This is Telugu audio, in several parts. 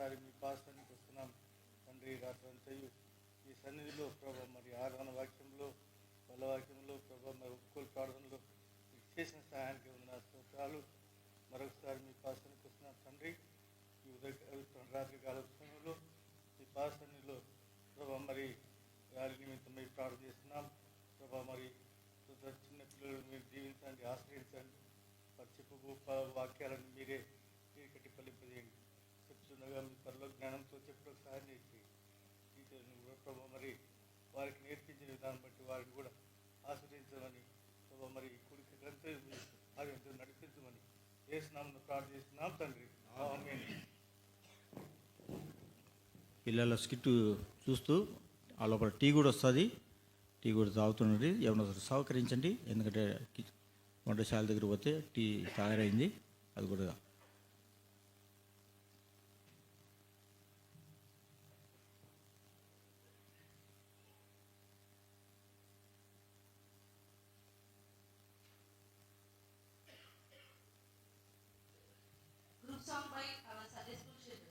మరొకసారి మీ పాసానికి వస్తున్నాం తండ్రి. రాత్రంతయు ఈ సన్నిధిలో ప్రభా మరి ఆరాధన వాక్యంలో బలవాక్యంలో ప్రభా మరి ఒక్కొక్క ప్రార్థనలో మీకు చేసిన సహాయానికి ఉన్న స్తోత్రాలు. మరొకసారి మీ పాసానికి వస్తున్నాం తండ్రి. ఈ రాత్రి కాల సమయంలో మీ పాసన్నిలో ప్రభా మరి గాలి నిమిత్తం మీరు ప్రార్థన చేస్తున్నాం ప్రభా. మరి చిన్న పిల్లలు మీరు జీవించండి, ఆశ్రయించండి. వారు చెప్పు వాక్యాలను మీరే కట్టి ఫలింపజేయండి. చెప్తుండగా మీ త్వరలో జ్ఞానంతో చెప్పడం సహాయం చేసి టీచర్ని కూడా ప్రభా మరి వారికి నేర్పించిన విధానం బట్టి వారిని కూడా ఆశ్రయించమని ప్రభా మరి కుడికి గ్రంథం ఆరోగ్యంతో నడిపించమని యేసునామమున ప్రార్థిస్తున్నాం తండ్రి. ఆమేన్. పిల్లల స్కిట్ చూస్తూ ఆ లోపల టీ కూడా వస్తుంది, టీ కూడా తాగుతున్నది. ఎవరైనా సహకరించండి, ఎందుకంటే వంటశాల దగ్గర పోతే టీ తయారైంది, అది కూడా. Group song by our Sunday school children.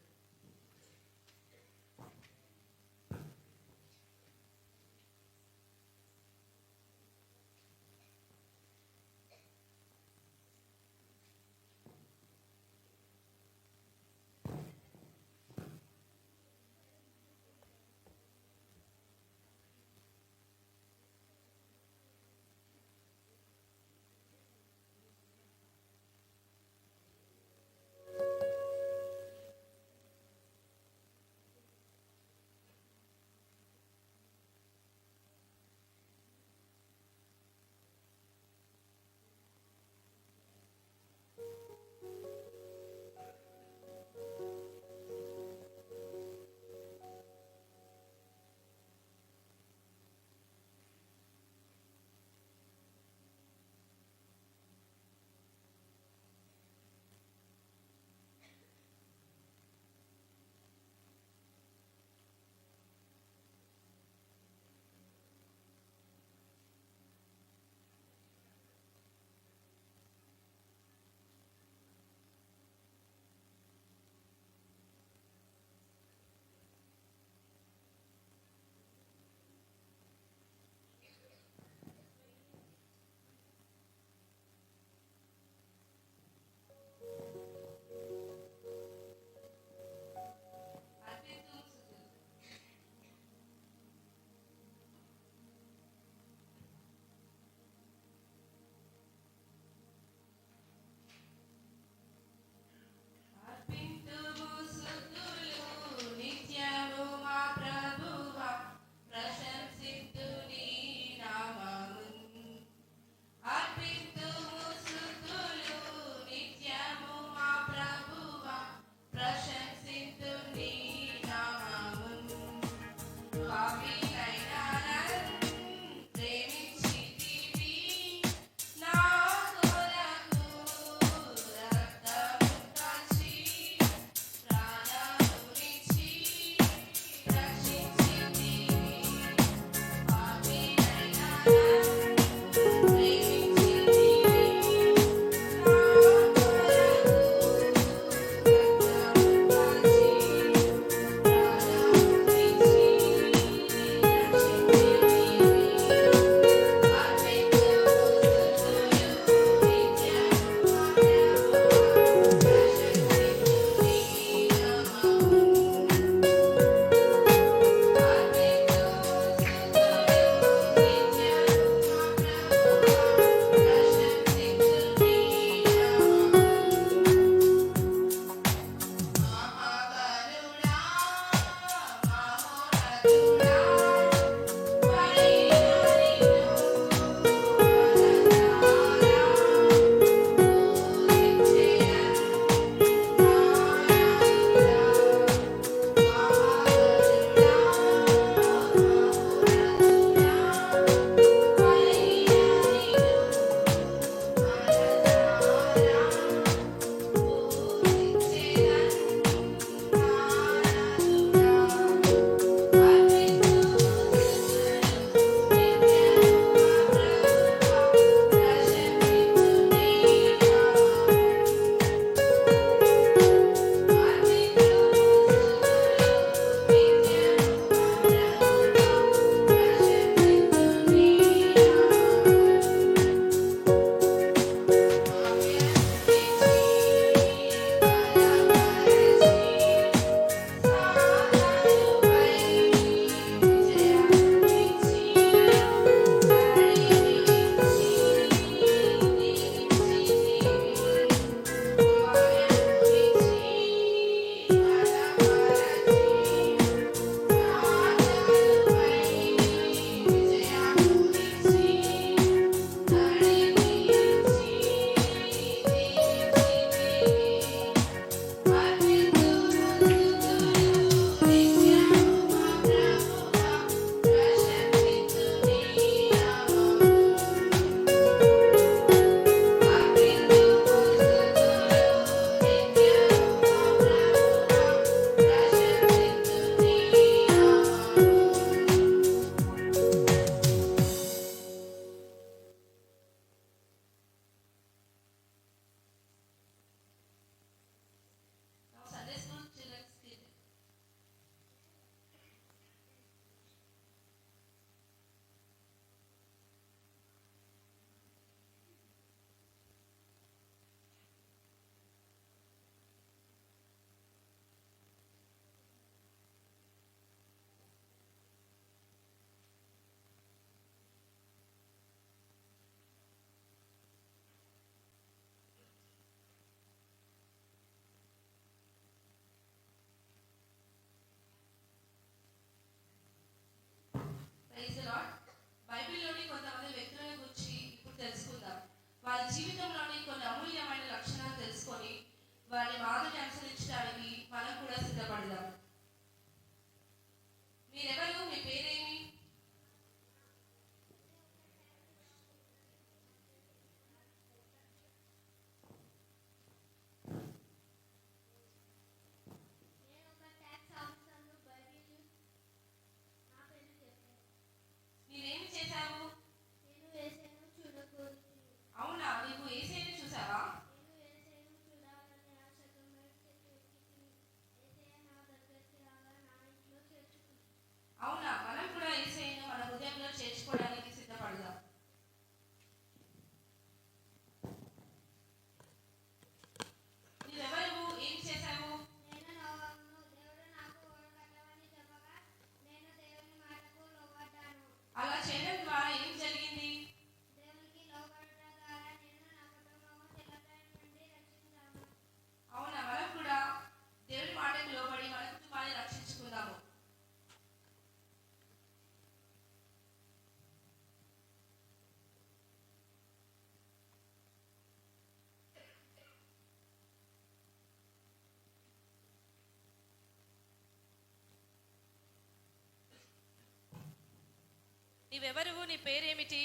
నీవెవరు? నీ పేరేమిటి?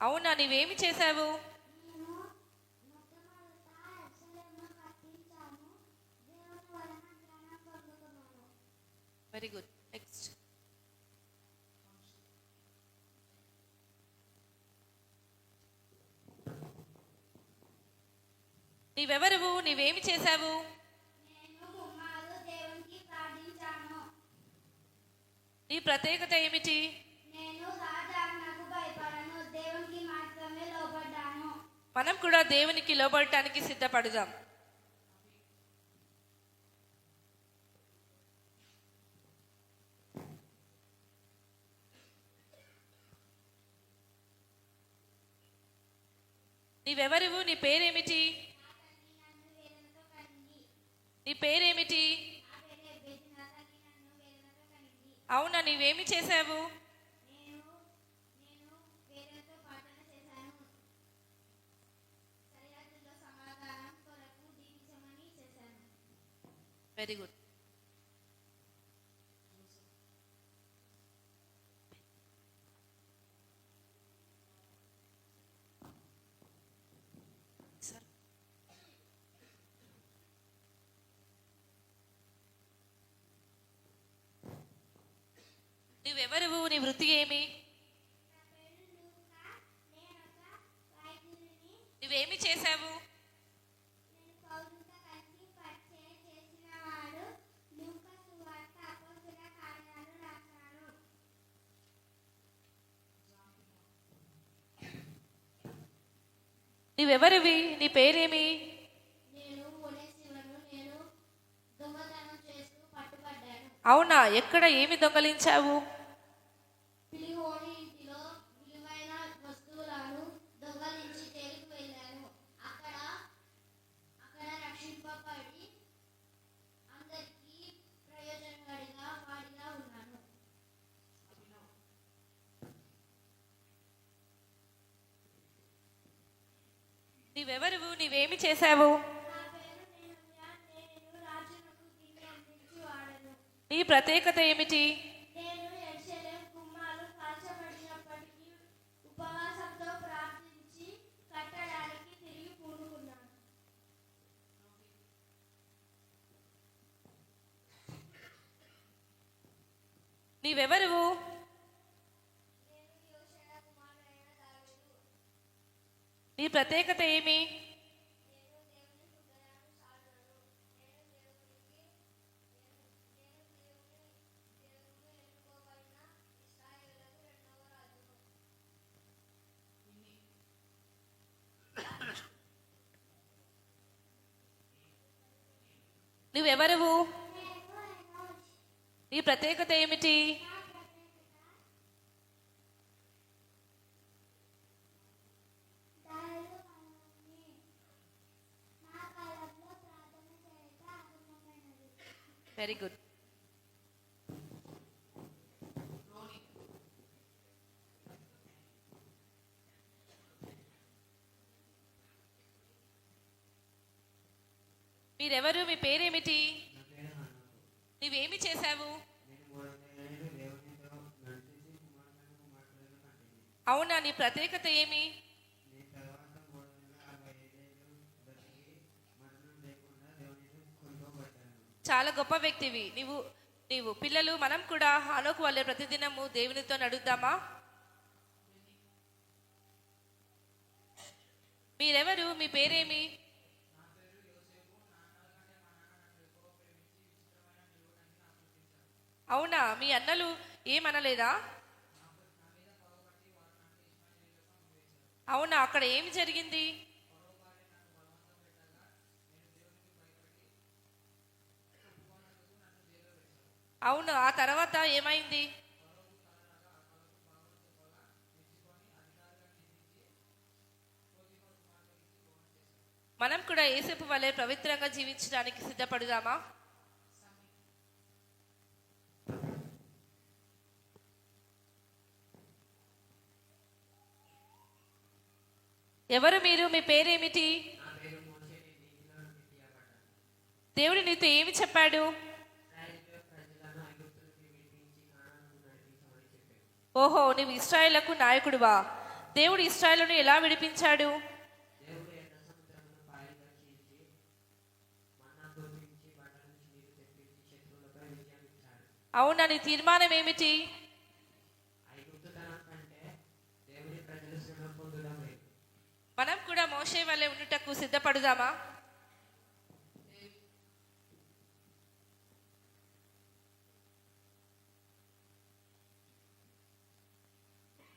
అవునా, నీవేమి చేశావు? Very good. నెక్స్ట్. నీవెవరు? నీవేమి చేశావు? నీ ప్రత్యేకత ఏమిటి? మనం కూడా దేవునికి లోబడటానికి సిద్ధపడదాం. నీవెవరు? నీ పేరేమిటి? నీ పేరేమిటి? అవునా, నీవేమి చేశావు? Very good. నువ్వెవరు? నీ వృత్తి ఏమి? నువ్వేమి చేశావు? నువ్వెవరివి? నీ పేరేమి? అవునా, ఎక్కడ ఏమి దొంగలించావు? నీవెవరు? నీవేమి చేశావు? నీ ప్రత్యేకత ఏమిటి? నీవెవరు? నీ ప్రత్యేకత ఏమి? నువ్వెవరు? నీ ప్రత్యేకత ఏమిటి? Very good. మీరెవరు? మీ పేరేమిటి? నువ్వేమి చేశావు? అవునా, నీ ప్రత్యేకత ఏమి? చాలా గొప్ప వ్యక్తివి నీవు పిల్లలు మనం కూడా హనోకు వల్లే ప్రతిదినము దేవునితో నడుద్దామా? మీరెవరు? మీ పేరేమి? అవునా, మీ అన్నలు ఏమనలేదా? అవునా, అక్కడ ఏమి జరిగింది? అవును, ఆ తర్వాత ఏమైంది? మనం కూడా యేసేపు వలె పవిత్రంగా జీవించడానికి సిద్ధపడుదామా? ఎవరు మీరు? మీ పేరేమిటి? దేవుడు నీతో ఏమి చెప్పాడు? ఓహో, నీవు ఇశ్రాయేలుకు నాయకుడివా? దేవుడు ఇశ్రాయేలును ఎలా విడిపించాడు? అవునా, నీ తీర్మానం ఏమిటి? మనం కూడా మోషే వలె ఉండుటకు సిద్ధపడుదామా?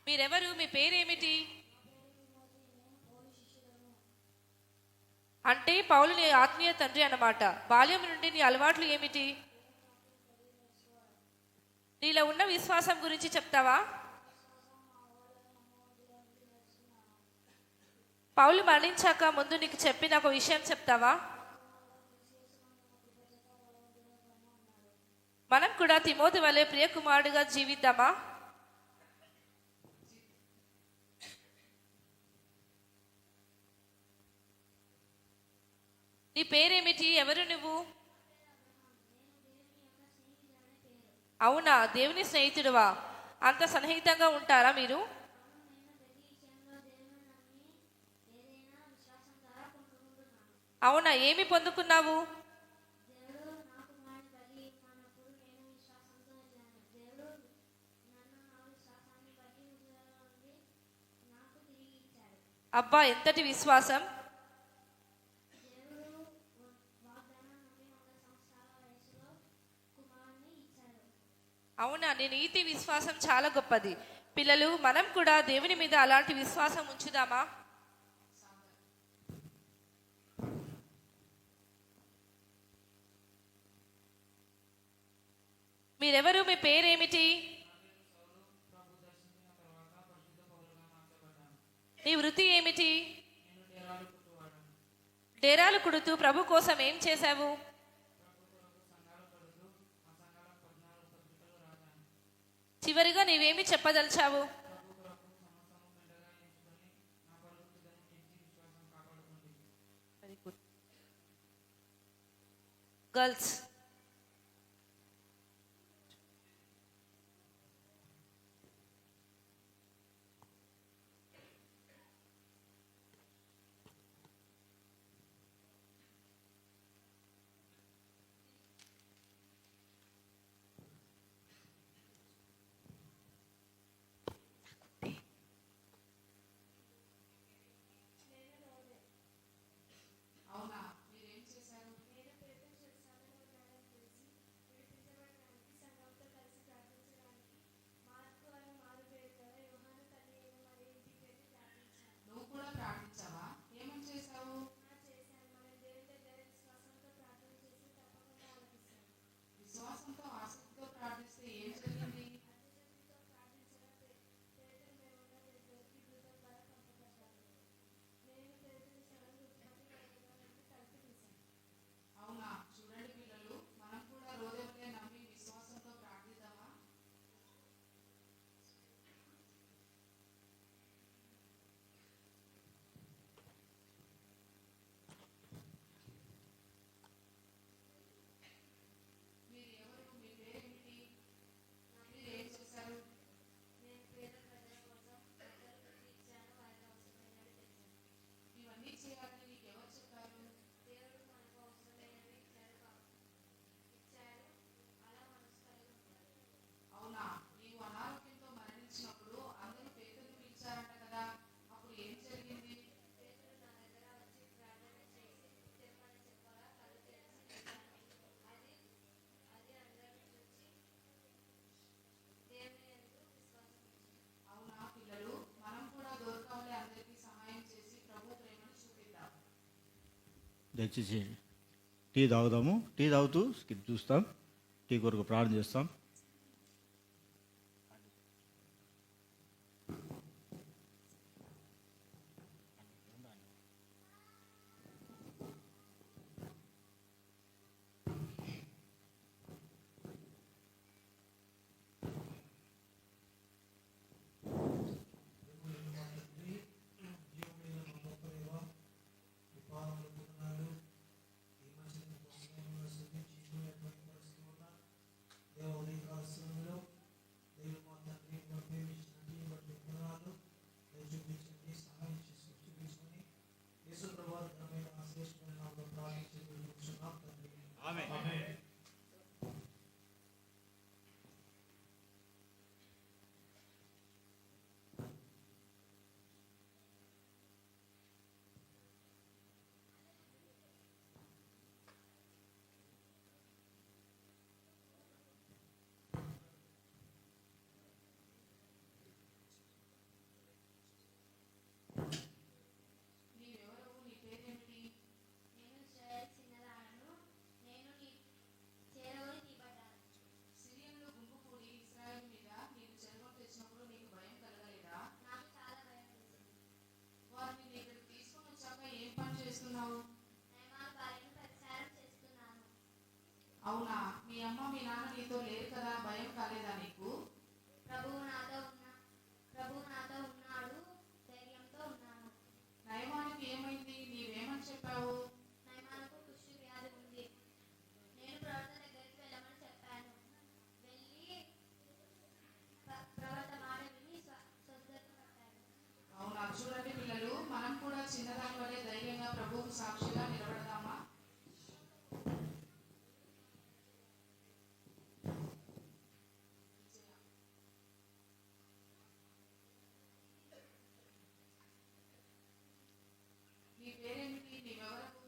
మీరెవరు? మీ పేరేమిటి? అంటే పౌలు నీ ఆత్మీయ తండ్రి అన్నమాట. బాల్యం నుండి నీ అలవాట్లు ఏమిటి? నీలో ఉన్న విశ్వాసం గురించి చెప్తావా? పౌలు మరణించాక ముందు నీకు చెప్పిన ఒక విషయం చెప్తావా? మనం కూడా తిమోతి వలె ప్రియకుమారుడిగా జీవిద్దామా? నీ పేరేమిటి? ఎవరు నువ్వు? అవునా, దేవుని స్నేహితుడువా? అంత సన్నిహితంగా ఉంటారా మీరు? అవునా, ఏమి పొందుకున్నావు? అబ్బా, ఎంతటి విశ్వాసం! అవునా, నీ నీతి విశ్వాసం చాలా గొప్పది. పిల్లలు, మనం కూడా దేవుని మీద అలాంటి విశ్వాసం ఉంచుదామా? మీరెవరు? మీ పేరేమిటి? నీ వృత్తి ఏమిటి? డేరాలు కుడుతూ ప్రభు కోసం ఏం చేశావు? చివరిగా నీవేమి చెప్పదలిచావు? గర్ల్స్, దయచేసి టీ తాగుదాము. టీ తాగుతూ స్కిప్ చూస్తాం. టీ కొరకు ప్రార్థన చేస్తాం. దేవుని అవునా, మీ అమ్మ మీ నాన్న నీతో లేరు కదా, భయం కాలేదా నీకు? ప్రభువు నాతో ఉన్నాడు, ధైర్యంతో ఉన్నాను. నయమానికి ఏమైంది, నీవేమని చెప్పావు? నయమానకు కుష్టు వ్యాధి ఉంది. నేను ప్రవక్త దగ్గరికి వెళ్ళమని చెప్పాను. వెళ్ళి ప్రవక్త మాట విని స్వస్థపడ్డాడు. అవునా, చూడండి పిల్లలు, మనం కూడా చిన్నదాని వల్లే ధైర్యంగా ప్రభువుకు సాక్షిగా నిలబడదామా? నీ పేరేమిటి, నీవెవరు?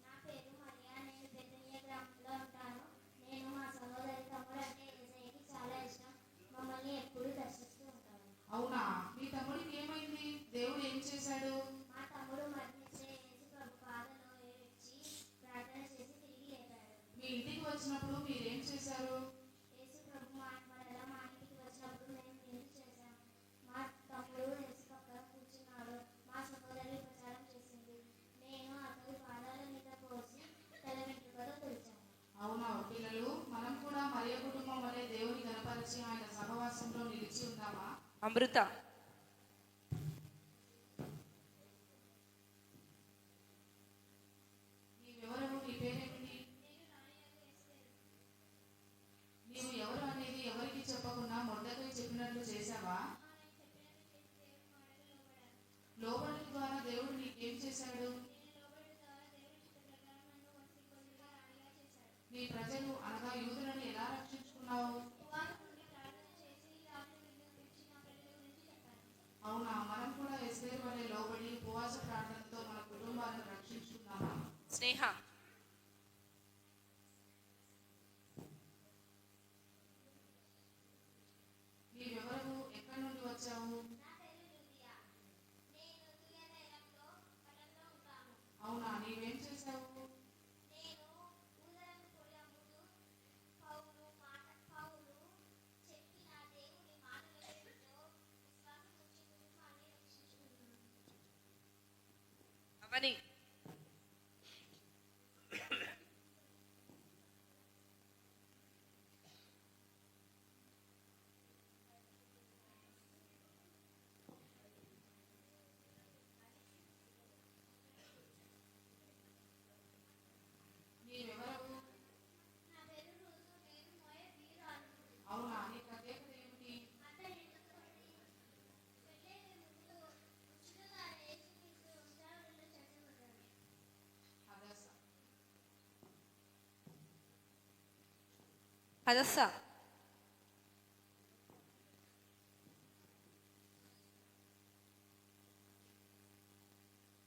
నా పేరు మరియా. నేను బెతనియా గ్రామంలో ఉంటాను. నేను మా సహోదరి తమ్ముడు అంటే యేసయ్యకి చాలా ఇష్టం. మమ్మల్ని ఎప్పుడూ దర్శిస్తూ ఉంటాడు. అవునా, మీ తమ్ముడికి ఏమైంది, దేవుడు ఏం చేశాడు? మా తమ్ముడు మరణించే యేసు ప్రభు పాదలో ఏడ్చి ప్రార్థన చేసి తిరిగి లేపాడు. మీ ఇంటికి వచ్చినప్పుడు మీరేం చేశారు? యేసు ప్రభు మరలా మా ఇంటికి వచ్చినప్పుడు మేము విందు చేశాం. మా తమ్ముడు యేసు పక్కన కూర్చున్నాడు. మా సహోదరి ఉపచారం చేసింది. నేను అతని పాదాల మీద పోసి తల వెంట్రుకతో తుడిచాను. అవునా పిల్లలు, మనం కూడా మరియ కుటుంబం వలె దేవుని గణపరిచి ఆయన సహవాసంలో నిలిచి ఉందామా? అమృత. నీవెవరు, నీ పేరేమిటి? నీవు ఎవరు అనేది ఎవరికి చెప్పకుండా మొదటగా చెప్పినట్లు చేశావా? లోబడి ద్వారా దేవుడు నీకేం చేశాడు? నీ ప్రజలు అనగా యూదులను ఎలా రక్షించుకున్నావు? అవునా, మనం కూడా ఎస్తేరు వలె లోబడి ఉపవాస ప్రార్థనతో మన కుటుంబాలను రక్షించుకున్నామా? స్నేహ. నీవెవరు, ఎక్కడి నుండి వచ్చావు? నా పేరు లూదియా. నేను తుయతైలంలో పట్టణంలో ఉంటాను. అవునా, నీవేం చేశావు? నేను ఊదరపు పొడి అమ్ముతూ పౌలు చెప్పిన దేవుని మాటలతో విశ్వాసం ఉంచి కుటుంబాన్ని రక్షించుకున్నాను. అవని. నీవెవరు? నా పేరు రూతు. నేను మోయ వీరాలు. అవునా, నీ ప్రత్యేకత ఏమిటి? అతని పెళ్ళైన ముందు ఉచితంగా యేసుక్రీస్తు వంశావళిలో చేర్చబడ్డాడు. హదస్స. హదస్స.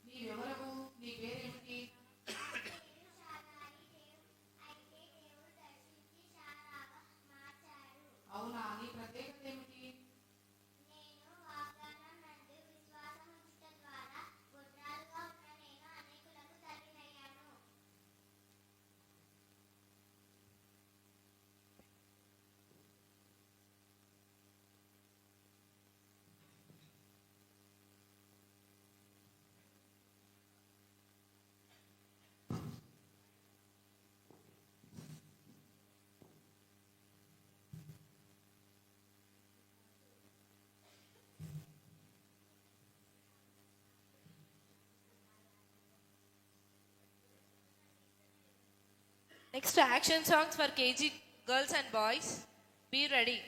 నీవెవరు, నీ పేరేమిటి? పేరు శారాయి. అయితే దేవుడు దర్శించి శారాగా మార్చాడు. అవునా, నీ ప్రత్యేకత ఏమిటి? నేను వాగ్దానం నందు విశ్వాసం ఉంచటం ద్వారా గొడ్రాలుగా ఉన్న నేను అనేకులకు తల్లినయ్యాను. Next, action songs for KG girls and boys. Be ready.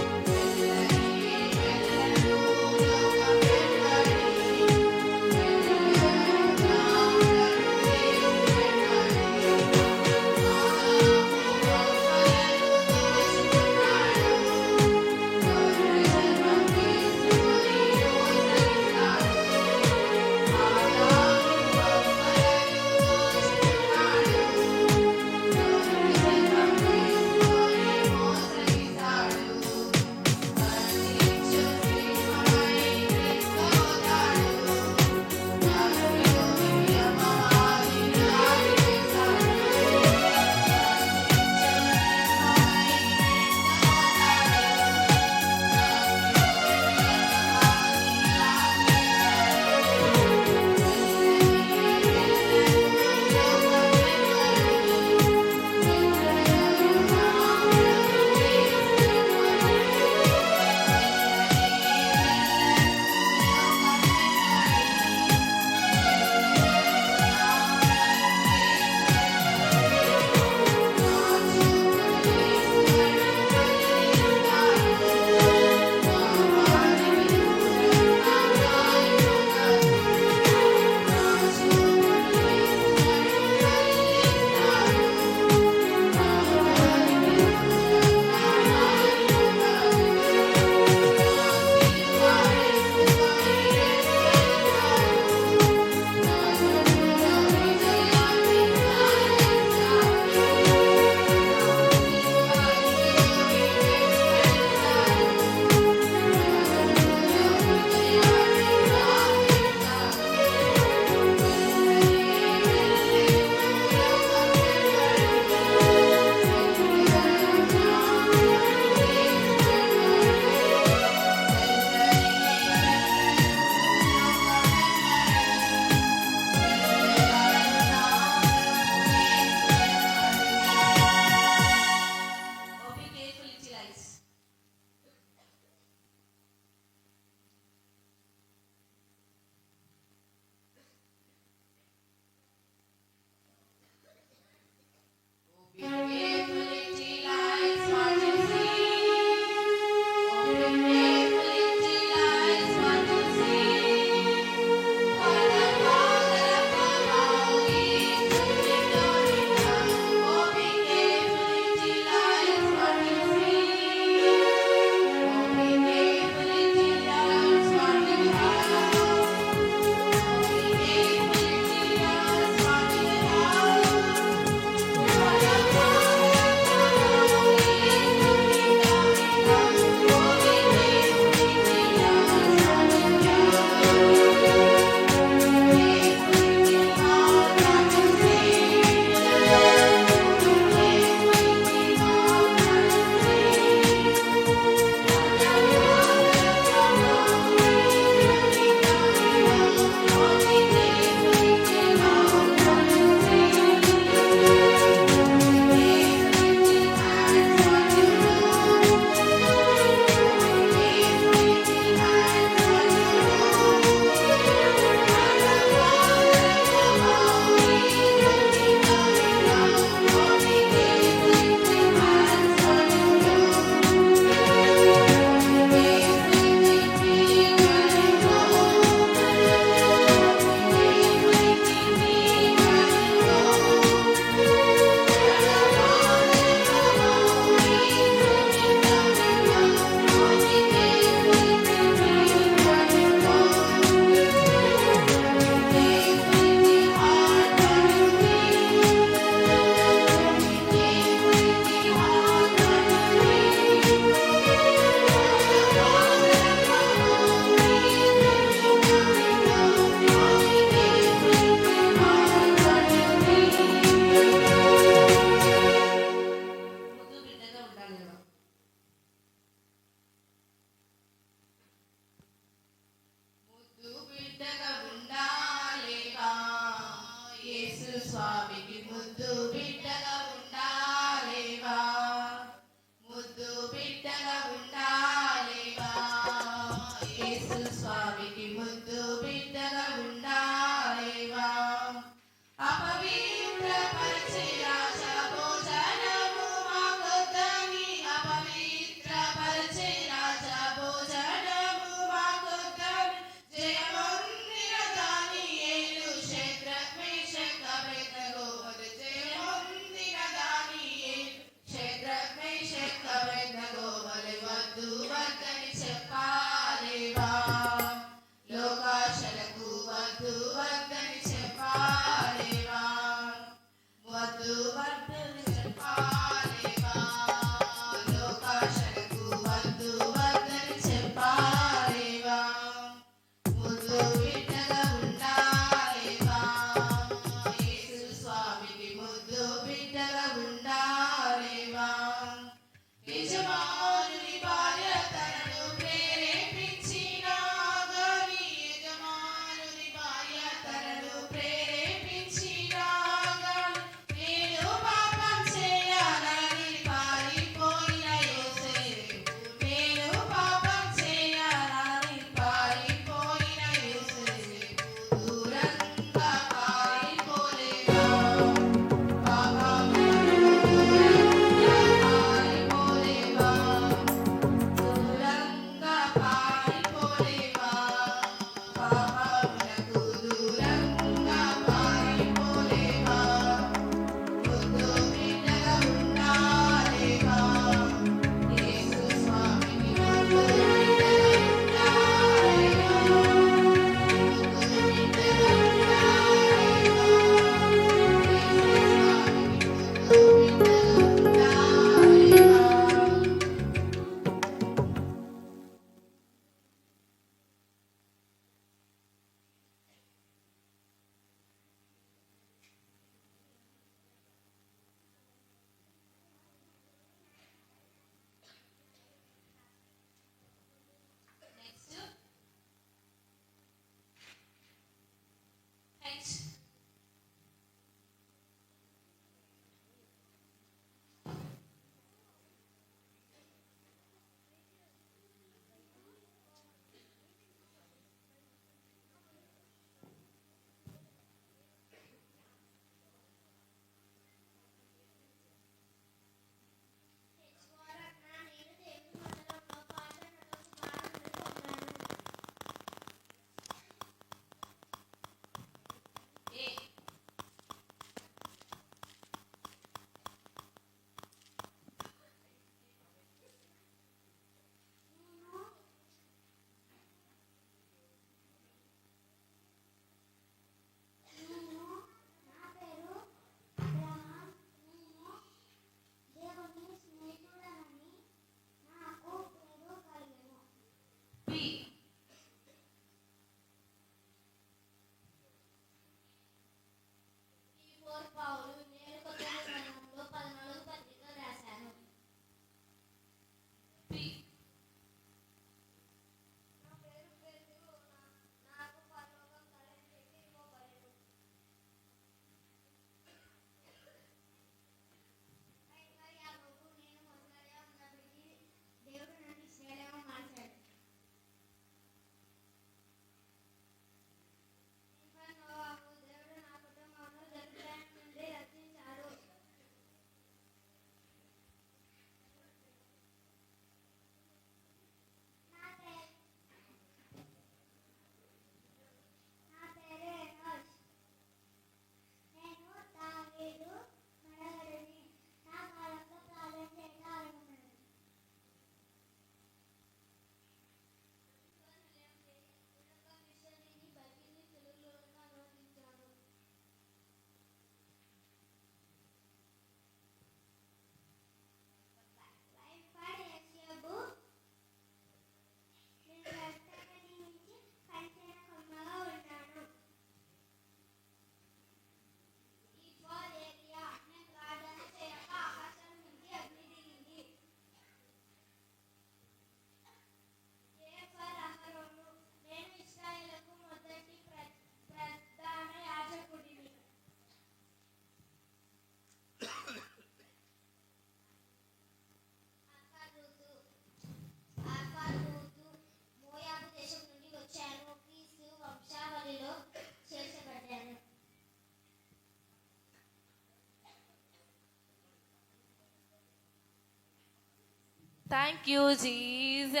Thank you, Jesus.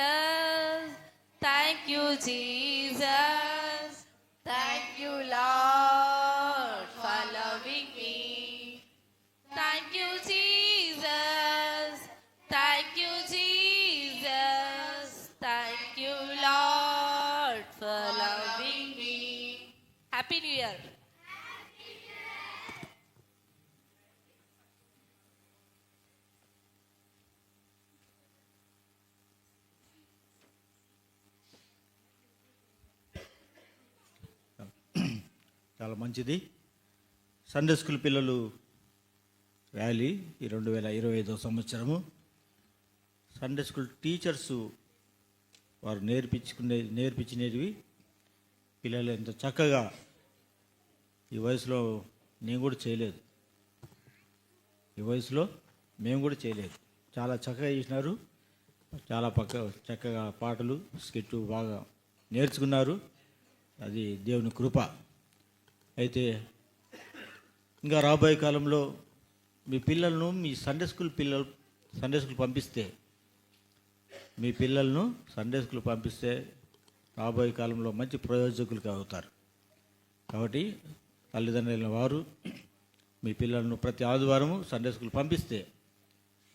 Thank you, Jesus. Thank you, Lord, for loving me. Thank you, Jesus. Thank you, Jesus. Thank you, Lord, for loving me. Happy New Year. చాలా మంచిది. సండే స్కూల్ పిల్లలు ర్యాలీ ఈ 2025 సంవత్సరము. సండే స్కూల్ టీచర్సు వారు నేర్పించినవి పిల్లలు ఎంత చక్కగా, ఈ వయసులో నేను కూడా చేయలేదు, ఈ వయసులో మేము కూడా చేయలేదు, చాలా చక్కగా చేసినారు. చాలా చక్కగా పాటలు స్కిట్లు బాగా నేర్చుకున్నారు. అది దేవుని కృప. అయితే ఇంకా రాబోయే కాలంలో మీ పిల్లలను మీ సండే స్కూల్ పంపిస్తే, మీ పిల్లలను సండే స్కూల్ పంపిస్తే రాబోయే కాలంలో మంచి ప్రయోజకులు అవుతారు. కాబట్టి తల్లిదండ్రులైన వారు మీ పిల్లలను ప్రతి ఆదివారము సండే స్కూల్ పంపిస్తే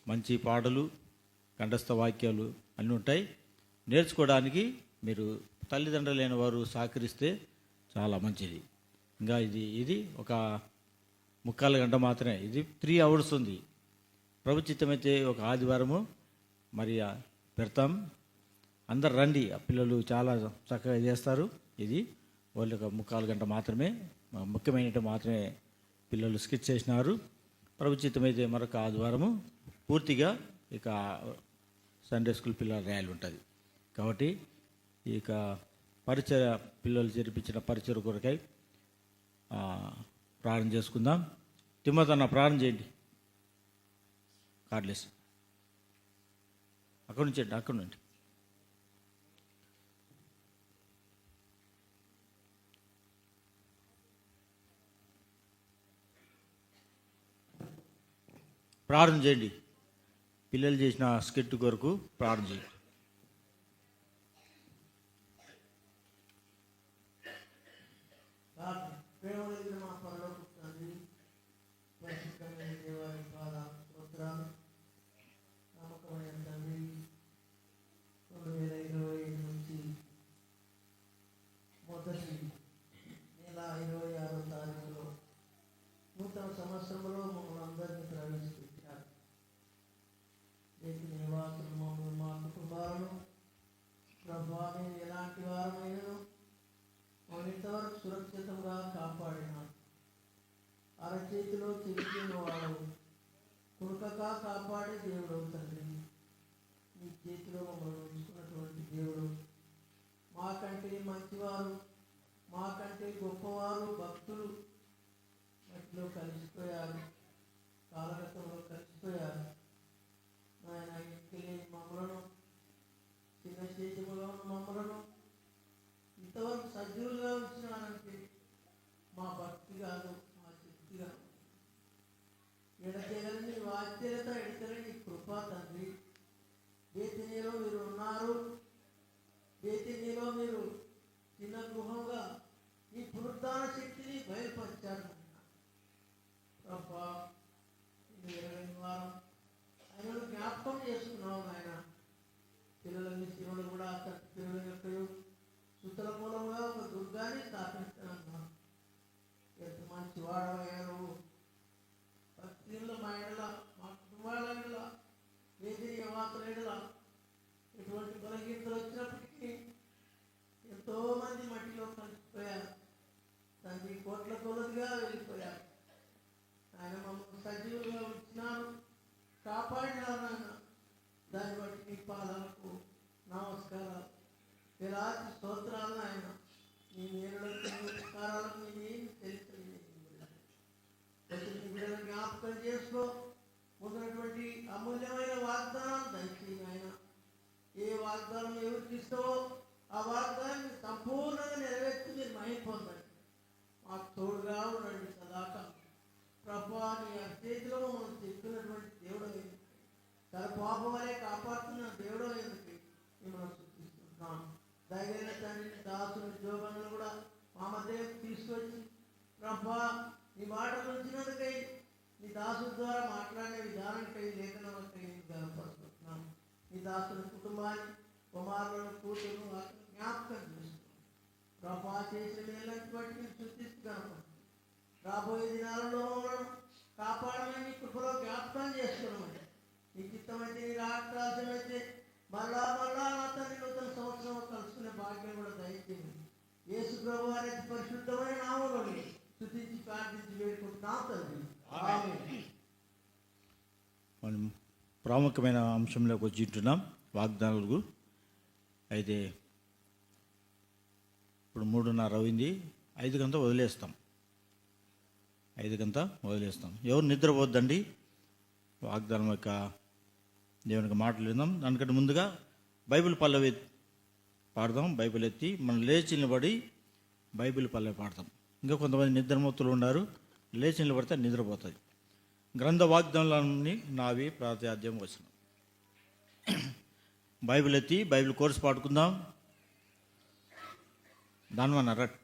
మంచి పాటలు, కంఠస్థ వాక్యాలు అన్నీ ఉంటాయి. నేర్చుకోవడానికి మీరు తల్లిదండ్రులైన వారు సహకరిస్తే చాలా మంచిది. ఇంకా ఇది ఒక 3/4 గంట మాత్రమే, ఇది 3 hours ఉంది. ప్రభుత్వమైతే ఒక ఆదివారము మరి పెడతాం. అందరు రండి, ఆ పిల్లలు చాలా చక్కగా చేస్తారు. ఇది వాళ్ళు ఒక 3/4 గంట మాత్రమే, ముఖ్యమైనవి మాత్రమే పిల్లలు స్కిచ్ చేసినారు. ప్రభుత్వమైతే మరొక ఆదివారము పూర్తిగా ఇక సండే స్కూల్ పిల్లల ర్యాలీ ఉంటుంది. కాబట్టి ఇక పరిచయ పిల్లలు జరిపించిన పరిచయ కొరకై ప్రార్థన చేసుకుందాం. తిమ్మతన్న ప్రార్థన చేయండి. కార్డ్లెస్ అక్కడి నుండి ప్రార్థన చేయండి. పిల్లలు చేసిన స్కిట్ కొరకు ప్రార్థన చేయండి. ప్రేమలిగిన మా పరలోకపు తండ్రి, పరిశుద్ధమైన దేవాలయ పాద స్తోత్రాలు. నమ్మకమైన తండ్రి, 2025 నుంచి మొదటి నెల 26వ తారీఖులో నూతన సంవత్సరంలో మమ్మల్ని అందరినీ ప్రవేశపెట్టారు. దేశ నివాసులు మమ్మల్ని, మా కుటుంబాలను ప్రభా మేము ఎలాంటి వారమైనా ఇంతవరకు సురక్షితంగా కాపాడినారు. అరచేతిలో చిరిగిన వాడు కుడకగా కాపాడే దేవుడు తండ్రి. మీ చేతిలో మమ్మల్ని ఉంచుకున్నటువంటి దేవుడు, మాకంటే మంచివారు, మాకంటే గొప్పవారు భక్తులు మట్టిలో కలిసిపోయారు, కాలగతంలో కలిసిపోయారు. ఆయన ఇంటికి లేని మమ్మలను, చిన్న చేతిలో ఉన్న మమ్మలను ఇంతవరకు సజీవులుగా ఉంచినారంటే మా భక్తి కాదు, మా శక్తి కాదు. ఎడతెగలని వాద్యత, ఎడతెగని కృప తండ్రి. బేతనీలో మీరు ఉన్నారు. బేతనీలో మీరు చిన్న గృహంగా ఈ పునరుద్ధాన శక్తిని బయలుపరిచారు. ప్రభా 20 వారం ఆయనను జ్ఞాపకం చేసుకున్నావు. ఆయన పిల్లలని శివుడు కూడా పిల్లల యొక్క సుతల మూలంగా ఒక దుర్గాన్ని స్థాపిస్తానన్నా. ఎంత మంచి వాడమయ్యారు. భక్తుల్లో మా ఎడల, మా కుటుంబాల ఎడల, వేదిక నివాసుల ఎడల ఎటువంటి బలహీనతలు వచ్చినప్పటికీ ఎంతోమంది మట్టిలో కలిసిపోయారు. తండ్రి కోట్ల కొలదిగా వెళ్ళిపోయారు. ఆయన మమ్మల్ని సజీవులుగా ఉంచినారు, కాపాడినారు. నాయన దాన్ని బట్టి మీ పాదాలకు నమస్కారాలు, వేలాది స్తోత్రాలు. ఆయన మీ నేరులకు, నమస్కారాలకు మీరేమి తెలుస్తుంది. బిడ్డలను జ్ఞాపకం చేసుకో. పొందినటువంటి అమూల్యమైన వాగ్దానాలు దయచేసి ఆయన. ఏ వాగ్దానం ఎవరికి ఇస్తావో ఆ వాగ్దానాన్ని సంపూర్ణంగా నెరవేర్చి మీరు మహిమ పొందండి. మాకు తోడుగా ఉండండి సదాకాలం. ప్రభా నీ చేతిలో మమ్మల్ని చెప్తున్నటువంటి దేవుడు ఎందుకు, తన పాపం వలె కాపాడుతున్న దేవుడు ఎందుకు మిమ్మల్ని సూచిస్తున్నాం. దయగలిగిన తండ్రిని, దాసుని, ఉద్యోగాలను కూడా మా మధ్యకు తీసుకొచ్చి ప్రభా నీ మాటలు ఉంచినందుకై, నీ దాసుల ద్వారా మాట్లాడే విధానానికై, లేఖనాలకై గర్వపరుస్తున్నాం. నీ దాసుని కుటుంబాన్ని, కుమారులను, కూతురు జ్ఞాపకం చేస్తున్నాం. ప్రభా చేసిన మేళ్ళని బట్టి నేను సూచిస్తున్నాను. రాబోయే దినాలలో మమ్మల్ని కాపాడమని నీ కృపలో జ్ఞాపకం చేసుకున్నామని. నీ చిత్తమైతే, నీ రాష్ట్రాలైతే మరలా నా తండ్రి నూతన సంవత్సరం కలుసుకునే భాగ్యం కూడా దయచేయండి. యేసు ప్రభువారి పరిశుద్ధమైన నామములో స్తుతించి ప్రార్థించి వేడుకుంటున్నాం తండ్రి. ఆమేన్. మనం ప్రాముఖ్యమైన అంశంలోకి వచ్చింటున్నాం, వాగ్దానాలకు. అయితే ఇప్పుడు 3:30 అయింది, 5 గంట వదిలేస్తాం. 5 గంట వదిలేస్తాం. ఎవరు నిద్రపోద్దండి. వాగ్దానం యొక్క దేవునికి మాటలు విందాం. దానికంటే ముందుగా బైబిల్ పల్లవి పాడదాం. బైబిల్ ఎత్తి మనం లేచి నిలబడి బైబిల్ పల్లవి పాడతాం. ఇంకా కొంతమంది నిద్రమత్తులు ఉన్నారు, లేచి నిలబడితే నిద్రపోతుంది. గ్రంథ వాగ్దానాలన్నీ నావి ప్రాతిహాధ్యం వచ్చిన బైబిల్ ఎత్తి బైబిల్ కోర్సు పాడుకుందాం. దానివల్ల రట్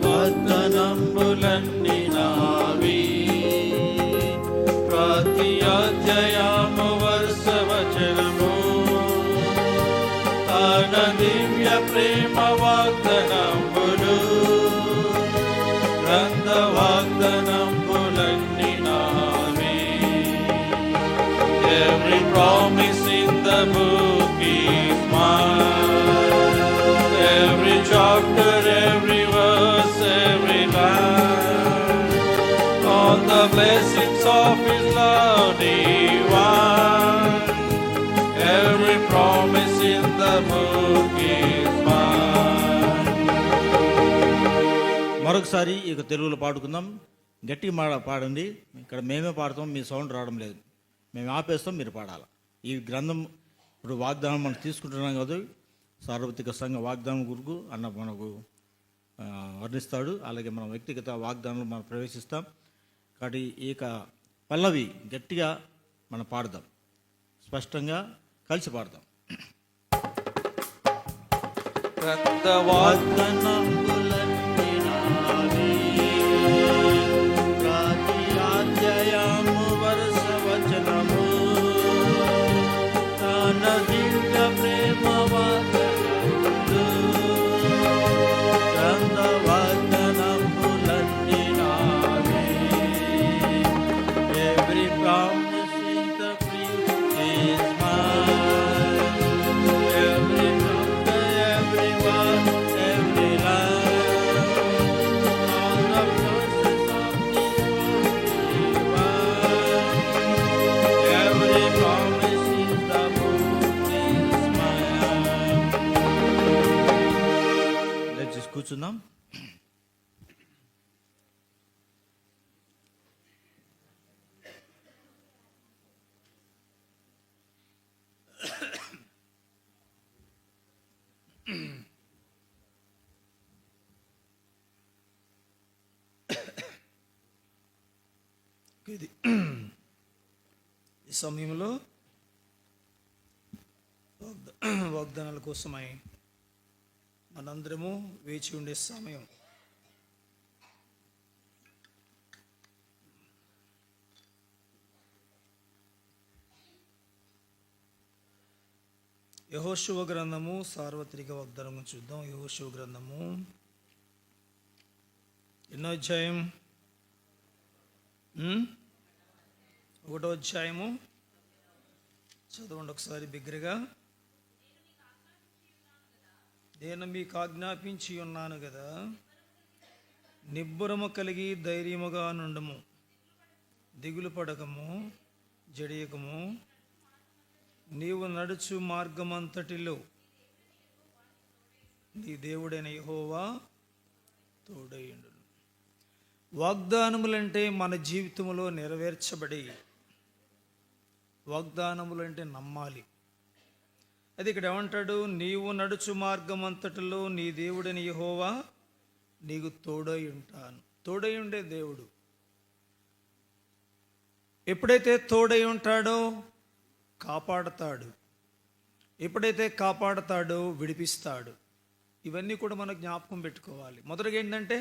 వాగ్దానములన్నీ నావి ప్రతి అధ్యాయము వరుస వచనము తన దివ్య ప్రేమ వాగ్దానములు గ్రంథ వాగ్దానములన్నీ నావి. Every promise in the book is mine. Every chapter, every verse, every line, all the blessings of His love divine. Every promise in the book is mine. మరొకసారి ఇక తెలుగులో పాడుకుందాం. గట్టిగా పాడండి. ఇక్కడ మేమే పాడతాం, మీ సౌండ్ రావడం లేదు. మేము ఆపేస్తాం, మీరు పాడాలి. ఈ గ్రంథం ఇప్పుడు వాగ్దానం మనం తీసుకుంటున్నాం కదా, సార్వత్రిక సంఘ వాగ్దానం గురుకు అన్న మనకు వర్ణిస్తాడు. అలాగే మనం వ్యక్తిగత వాగ్దానాలు మనం ప్రవేశిస్తాం. కాబట్టి ఈ పల్లవి గట్టిగా మనం పాడదాం, స్పష్టంగా కలిసి పాడదాం. గ్రంథ వాగ్దానం కూర్చుందాం. ఇది ఈ సమయంలో వాగ్దానాల కోసమై మనందరము వేచి ఉండే సమయం. యెహోషువ గ్రంథము సార్వత్రిక వాగ్దానం చూద్దాం. యెహోషువ గ్రంథము ఎన్నో అధ్యాయం? 1వ అధ్యాయము. చదవండి ఒకసారి బిగ్గరగా. నేను మీకు ఆజ్ఞాపించి ఉన్నాను కదా, నిబ్బరము కలిగి ధైర్యముగా నుండము, దిగులు పడకము, జడియకము. నీవు నడుచు మార్గమంతటిలో నీ దేవుడైన యెహోవా తోడైయుండును. వాగ్దానములంటే మన జీవితంలో నెరవేర్చబడి, వాగ్దానములంటే నమ్మాలి. అది ఇక్కడ ఏమంటాడు? నీవు నడుచు మార్గం అంతటిలో నీ దేవుడని యెహోవా నీకు తోడై ఉంటాను. తోడై ఉండే దేవుడు ఎప్పుడైతే తోడై ఉంటాడో కాపాడతాడు, ఎప్పుడైతే కాపాడతాడో విడిపిస్తాడు. ఇవన్నీ కూడా మనం జ్ఞాపకం పెట్టుకోవాలి. మొదటగా ఏంటంటే